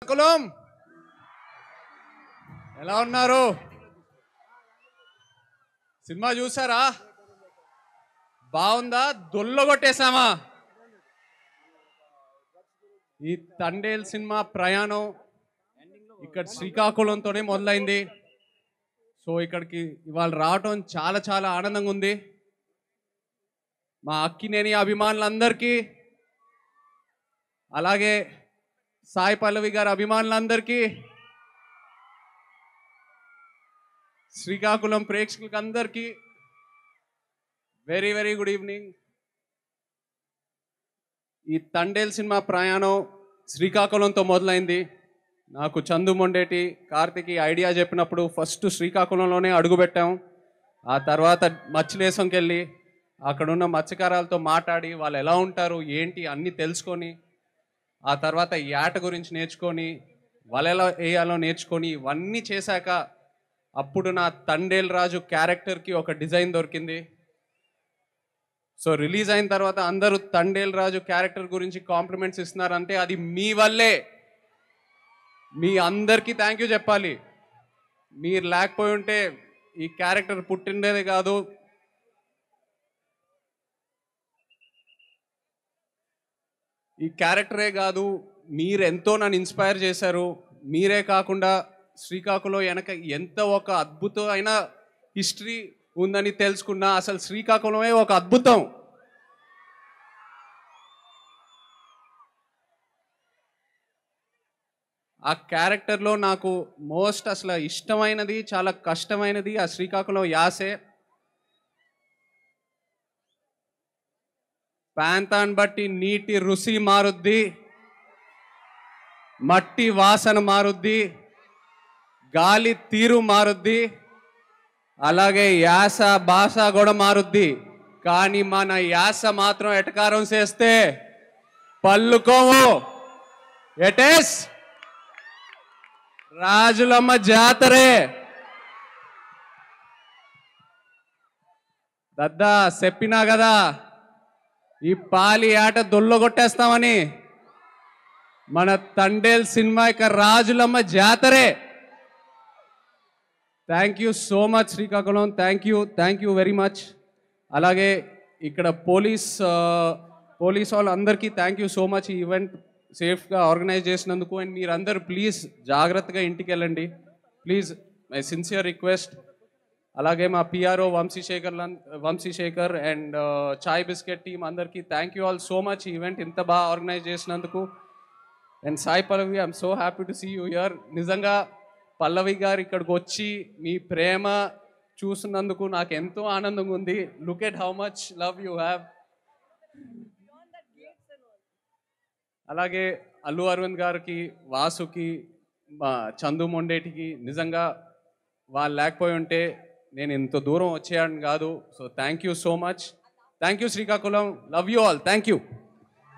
కులం ఎలా ఉన్నారు? సినిమా చూసారా? బాగుందా? దొల్లగొట్టేశామా? ఈ తండేల్ సినిమా ప్రయాణం ఇక్కడ శ్రీకాకుళంతోనే మొదలైంది. సో ఇక్కడికి ఇవాళ రావటం చాలా చాలా ఆనందంగా ఉంది. మా అక్కినేని అభిమానులందరికీ, అలాగే సాయి పల్లవి గారి అభిమానులందరికీ, శ్రీకాకుళం ప్రేక్షకులకి అందరికీ వెరీ వెరీ గుడ్ ఈవినింగ్. ఈ తండేల్ సినిమా ప్రయాణం శ్రీకాకుళంతో మొదలైంది. నాకు చందు మొండేటి, కార్తిక్ ఐడియా చెప్పినప్పుడు ఫస్ట్ శ్రీకాకుళంలోనే అడుగుపెట్టాం. ఆ తర్వాత మచ్చిలేసంకి వెళ్ళి అక్కడున్న మత్స్యకారులతో మాట్లాడి వాళ్ళు ఎలా ఉంటారు ఏంటి అన్నీ తెలుసుకొని, ఆ తర్వాత ఈ ఆట గురించి నేర్చుకొని, వాళ్ళు ఎలా వేయాలో నేర్చుకొని, ఇవన్నీ చేశాక అప్పుడు నా తండేల్ రాజు క్యారెక్టర్కి ఒక డిజైన్ దొరికింది. సో రిలీజ్ అయిన తర్వాత అందరూ తండేల్ రాజు క్యారెక్టర్ గురించి కాంప్లిమెంట్స్ ఇస్తున్నారంటే అది మీ వల్లే. మీ అందరికీ థ్యాంక్ యూ చెప్పాలి. మీరు లేకపోయి ఉంటే ఈ క్యారెక్టర్ పుట్టిండేదే కాదు. ఈ క్యారెక్టరే కాదు, మీరు ఎంతో నన్ను ఇన్స్పైర్ చేశారు. మీరే కాకుండా శ్రీకాకుళం వెనక ఎంత ఒక అద్భుతమైన హిస్టరీ ఉందని తెలుసుకున్నా. అసలు శ్రీకాకుళమే ఒక అద్భుతం. ఆ క్యారెక్టర్లో నాకు మోస్ట్ అసలు ఇష్టమైనది, చాలా కష్టమైనది ఆ శ్రీకాకుళం యాసే. ప్రాంతాన్ని బట్టి నీటి రుచి మారుద్ది, మట్టి వాసన మారుద్ది, గాలి తీరు మారుద్ది, అలాగే యాస భాష కూడా మారుద్ది. కానీ మన యాస మాత్రం ఎటకారం చేస్తే పల్లుకోము. ఎటేస్ రాజులమ్మ జాతరే. దద్దా చెప్పినా కదా ఈ పాలి ఆట దొల్లగొట్టేస్తామని. మన తండేల్ సినిమా ఇక రాజులమ్మ జాతరే. Thank you so much Srikakulam. Thank you very much. అలాగే ఇక్కడ పోలీస్ వాళ్ళందరికీ థ్యాంక్ యూ సో మచ్. ఈ ఈవెంట్ సేఫ్గా ఆర్గనైజ్ చేసినందుకు. అండ్ మీరందరూ ప్లీజ్ జాగ్రత్తగా ఇంటికి వెళ్ళండి ప్లీజ్, మై సిన్సియర్ రిక్వెస్ట్. అలాగే మా PRO Vamsi Sekhar and Chai Bisket team అందరికీ thank you all so much. ఈ ఈవెంట్ ఇంత బాగా ఆర్గనైజ్ చేసినందుకు. And Sai Pallavi, I'm so happy to see you here. నిజంగా పల్లవి గారు ఇక్కడికి వచ్చి మీ ప్రేమ చూసినందుకు నాకు ఎంతో ఆనందంగా ఉంది. Look at how much love you have. అలాగే అల్లు అరవింద్ గారికి, వాసుకి, చందు మొండేటికి నిజంగా వాళ్ళు లేకపోయి ఉంటే నేను ఇంత దూరం వచ్చేయాలని కాదు. So thank you so much. Thank you Srikakulam. Love you all. Thank you.